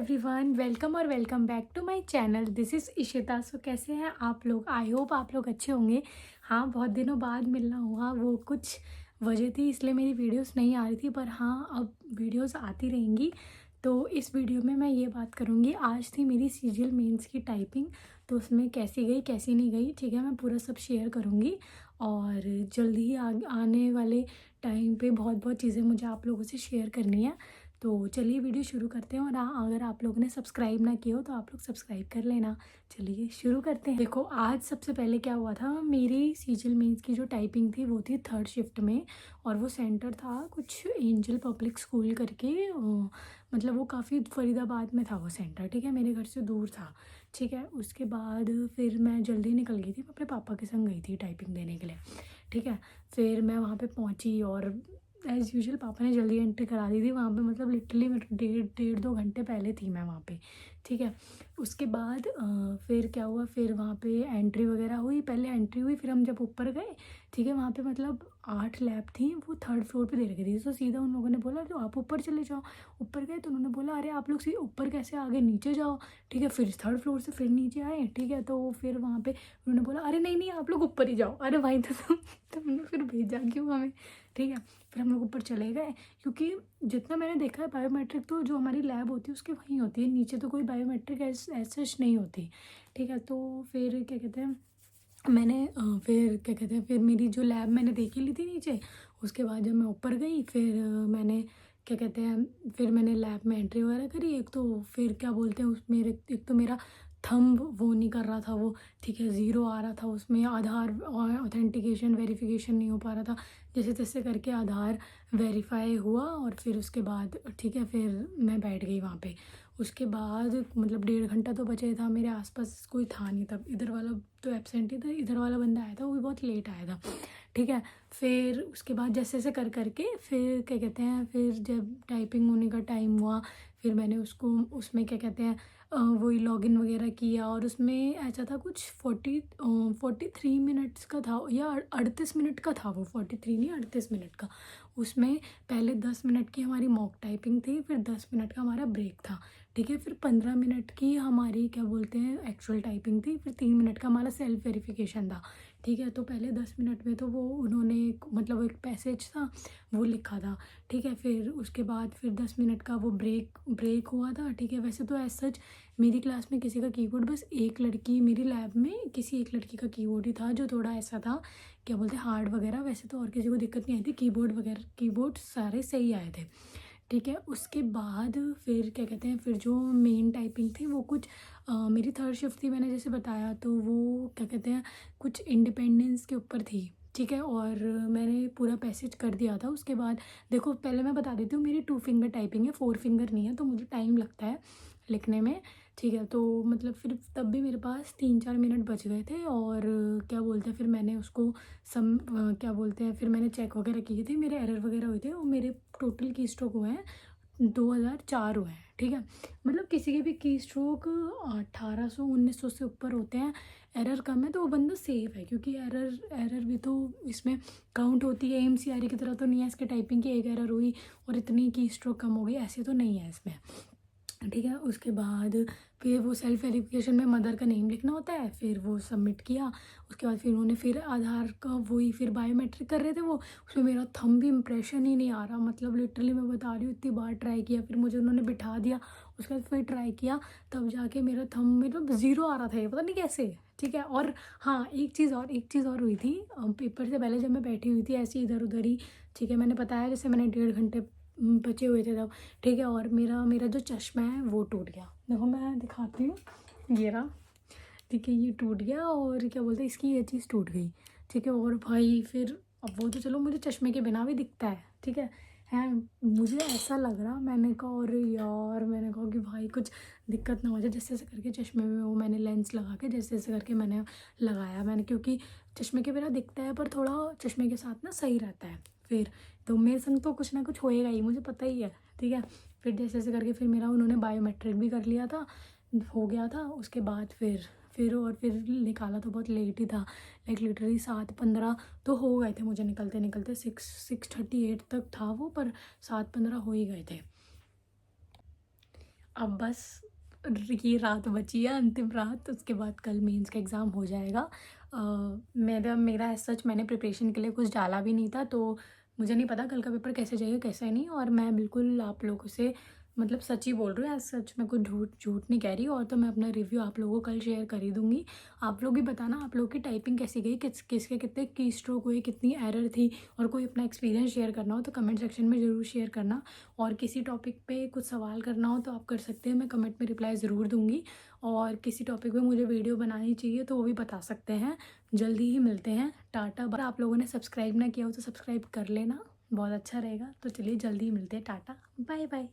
Everyone, welcome और welcome back to my channel. This is Ishita. So कैसे हैं आप लोग? आई होप आप लोग अच्छे होंगे। हाँ, बहुत दिनों बाद मिलना हुआ, वो कुछ वजह थी इसलिए मेरी वीडियोस नहीं आ रही थी, पर हाँ अब वीडियोस आती रहेंगी। तो इस वीडियो में मैं ये बात करूँगी, आज थी मेरी सीजीएल मेंस की टाइपिंग, तो उसमें कैसी गई कैसी नहीं गई, ठीक है, मैं पूरा सब शेयर करूँगी। और जल्दी ही आने वाले टाइम पे बहुत बहुत चीज़ें मुझे आप लोगों से शेयर करनी है। तो चलिए वीडियो शुरू करते हैं। और हाँ, अगर आप लोगों ने सब्सक्राइब ना किया हो तो आप लोग सब्सक्राइब कर लेना। चलिए शुरू करते हैं। देखो, आज सबसे पहले क्या हुआ था, मेरी सीजीएल मेंस की जो टाइपिंग थी वो थी थर्ड शिफ्ट में। और वो सेंटर था कुछ एंजल पब्लिक स्कूल करके, मतलब वो काफ़ी फरीदाबाद में था वो सेंटर, ठीक है, मेरे घर से दूर था। ठीक है, उसके बाद फिर मैं जल्दी निकल गई थी, मैं अपने पापा के संग गई थी टाइपिंग देने के लिए। ठीक है, फिर मैं वहाँ पे पहुँची और एज़ यूजुअल पापा ने जल्दी एंट्री करा दी थी वहाँ पे, मतलब लिटरली मैं डेढ़ दो घंटे पहले थी मैं वहाँ पे। ठीक है, उसके बाद फिर क्या हुआ, फिर वहाँ पे एंट्री वगैरह हुई, पहले एंट्री हुई, फिर हम जब ऊपर गए, ठीक है, वहाँ पे मतलब 8 लैब थी, वो थर्ड फ्लोर पे दे रखी थी। तो सीधा उन लोगों ने बोला तो आप ऊपर चले जाओ। ऊपर गए तो उन्होंने बोला अरे आप लोग सी ऊपर कैसे आगे, नीचे जाओ। ठीक है, फिर थर्ड फ्लोर से फिर नीचे आए। ठीक है, तो फिर वहाँ पे उन्होंने बोला अरे नहीं नहीं आप लोग ऊपर ही जाओ। अरे भाई तो हमने फिर भेजा क्यों हमें। ठीक है, फिर हम लोग ऊपर चले गए, क्योंकि जितना मैंने देखा है बायोमेट्रिक तो जो हमारी लैब होती है उसके वहीं होती है, नीचे तो कोई बायोमेट्रिक ऐसा नहीं होती। ठीक है, तो फिर क्या कहते हैं, मैंने फिर क्या कहते हैं, फिर मेरी जो लैब मैंने देख ही ली थी नीचे। उसके बाद जब मैं ऊपर गई फिर मैंने क्या कहते हैं, फिर मैंने लैब में एंट्री वगैरह करी। एक तो फिर क्या बोलते हैं उस मेरे, एक तो मेरा थंब वो नहीं कर रहा था वो, ठीक है, ज़ीरो आ रहा था उसमें, आधार ऑथेंटिकेशन वेरिफिकेशन नहीं हो पा रहा था। जैसे तैसे करके आधार वेरीफाई हुआ और फिर उसके बाद ठीक है, फिर मैं बैठ गई वहाँ पे। उसके बाद मतलब डेढ़ घंटा तो बचा ही था, मेरे आसपास कोई था नहीं तब, इधर वाला तो एब्सेंट ही था, इधर वाला बंदा आया था वो भी बहुत लेट आया था। ठीक है, फिर उसके बाद जैसे जैसे कर करके फिर क्या कहते हैं, फिर जब टाइपिंग होने का टाइम हुआ, फिर मैंने उसको उसमें क्या कहते हैं वही लॉगिन वगैरह किया। और उसमें ऐसा था कुछ 43 मिनट्स का था या 38 मिनट का था वो, 43 नहीं 38 मिनट का। उसमें पहले 10 मिनट की हमारी मॉक टाइपिंग थी, फिर 10 मिनट का हमारा ब्रेक था। ठीक है, फिर 15 मिनट की हमारी क्या बोलते हैं एक्चुअल टाइपिंग थी, फिर 3 मिनट का हमारा सेल्फ वेरिफिकेशन था। ठीक है, तो पहले 10 मिनट में तो वो उन्होंने मतलब एक पैसेज था वो लिखा था। ठीक है, फिर उसके बाद फिर 10 मिनट का वो ब्रेक हुआ था। ठीक है, वैसे तो एज सच मेरी क्लास में किसी का कीबोर्ड, बस एक लड़की मेरी लैब में किसी एक लड़की का कीबोर्ड ही था जो थोड़ा ऐसा था, क्या बोलते हैं, हार्ड वगैरह। वैसे तो और किसी को दिक्कत नहीं आई थी, कीबोर्ड वगैरह कीबोर्ड सारे सही आए थे। ठीक है, उसके बाद फिर क्या कहते हैं, फिर जो मेन टाइपिंग थी वो कुछ मेरी थर्ड शिफ्ट थी मैंने जैसे बताया, तो वो क्या कहते हैं कुछ इंडिपेंडेंस के ऊपर थी। ठीक है, और मैंने पूरा पैसेज कर दिया था। उसके बाद देखो, पहले मैं बता देती हूँ, मेरी 2 फिंगर टाइपिंग है, 4 फिंगर नहीं है, तो मुझे टाइम लगता है लिखने में। ठीक है, तो मतलब फिर तब भी मेरे पास 3-4 मिनट बच गए थे। और क्या बोलते हैं, फिर मैंने उसको क्या बोलते हैं, फिर मैंने चेक वगैरह किए थे, मेरे एरर वगैरह हुए थे और मेरे टोटल की स्ट्रोक हुए हैं 2004 हुए हैं। ठीक है, मतलब किसी के भी की स्ट्रोक 1800-1900 से ऊपर होते हैं, एरर कम है तो वो बंदा सेफ है, क्योंकि एरर एरर भी तो इसमें काउंट होती है। एमसीआरई की तरह तो नहीं है इसके टाइपिंग की, एक एरर हुई और इतनी की स्ट्रोक कम हो गई, ऐसे तो नहीं है इसमें। ठीक है, उसके बाद फिर वो सेल्फ वेरिफिकेशन में मदर का नेम लिखना होता है, फिर वो सबमिट किया। उसके बाद फिर उन्होंने फिर आधार का वही फिर बायोमेट्रिक कर रहे थे वो, उसमें मेरा थंब भी इम्प्रेशन ही नहीं आ रहा, मतलब लिटरली मैं बता रही हूँ इतनी बार ट्राई किया, फिर मुझे उन्होंने बिठा दिया। उसके बाद फिर ट्राई किया, तब जाके मेरा थंब मतलब ज़ीरो आ रहा था, ये पता नहीं कैसे। ठीक है, और हाँ एक चीज़ और हुई थी, पेपर से पहले जब मैं बैठी हुई थी ऐसे इधर उधर ही, ठीक है, मैंने बताया जैसे मैंने डेढ़ घंटे बचे हुए थे तब। ठीक है, और मेरा मेरा जो चश्मा है वो टूट गया, देखो मैं दिखाती हूँ, ये रहा। ठीक है, ये टूट गया और क्या बोलते हैं इसकी ये चीज़ टूट गई। ठीक है, और भाई फिर अब वो तो चलो मुझे चश्मे के बिना भी दिखता है, ठीक है, मुझे ऐसा लग रहा, मैंने कहा और यार, मैंने कहा कि भाई कुछ दिक्कत ना हो जाए, जैसे जैसे करके चश्मे में वो मैंने लेंस लगा के जैसे जैसे करके मैंने लगाया, मैंने क्योंकि चश्मे के बिना दिखता है पर थोड़ा चश्मे के साथ ना सही रहता है। फिर तो मेरे संग तो कुछ ना कुछ होएगा ही, मुझे पता ही है। ठीक है, फिर जैसे जैसे करके फिर मेरा उन्होंने बायोमेट्रिक भी कर लिया था, हो गया था। उसके बाद फिर निकाला तो बहुत लेट ही था, लाइक लिटरली 7:15 तो हो गए थे मुझे निकलते निकलते, 6:38 तक था वो, पर 7:15 हो ही गए थे। अब बस ये रात बची है, अंतिम रात, उसके बाद कल मेंस का एग्ज़ाम हो जाएगा। मेरा एज़ सच मैंने प्रिपरेशन के लिए कुछ डाला भी नहीं था, तो मुझे नहीं पता कल का पेपर कैसे जाएगा कैसे नहीं। और मैं बिल्कुल आप लोगों से मतलब सच ही बोल रही हूँ, एज़ सच मैं कुछ झूठ नहीं कह रही। और तो मैं अपना रिव्यू आप लोगों को कल शेयर कर ही दूँगी। आप लोग भी बताना आप लोगों की टाइपिंग कैसी गई, किसके कितने की स्ट्रोक हुए, कितनी एरर थी। और कोई अपना एक्सपीरियंस शेयर करना हो तो कमेंट सेक्शन में ज़रूर शेयर करना। और किसी टॉपिक पे कुछ सवाल करना हो तो आप कर सकते हैं, मैं कमेंट में रिप्लाई ज़रूर दूँगी। और किसी टॉपिक पे मुझे वीडियो बनानी चाहिए तो वो भी बता सकते हैं। जल्दी ही मिलते हैं, टाटा। अगर आप लोगों ने सब्सक्राइब ना किया हो तो सब्सक्राइब कर लेना, बहुत अच्छा रहेगा। तो चलिए जल्दी ही मिलते हैं, टाटा बाय बाय।